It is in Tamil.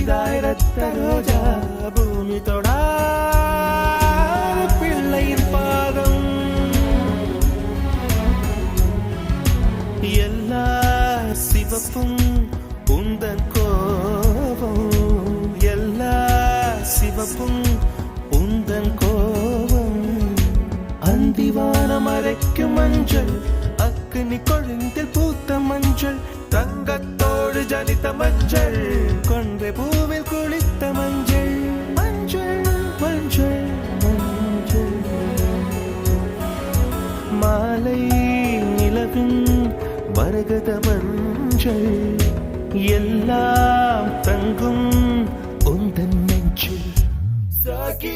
புதிதாய் ரத்த ரோஜா பூமி தொடா பிள்ளையின் பாதம் எல்லா சிவப்பும் உந்தன் கோபம் எல்லா சிவப்பும் உந்தன் கோபம் அந்திவானம் அரைக்கும் மஞ்சள் அக்னி கொழுந்தில் பூத்த மஞ்சள் தங்கத்தோடு ஜனித்த மஞ்சள் கொன்றை பூவில் குளித்த மஞ்சள் மஞ்சள் மஞ்சள் மஞ்சள் மாலை நிலவின் மரகத மஞ்சள் எல்லாம் தங்கும் உந்தன் நெஞ்சில் சாகி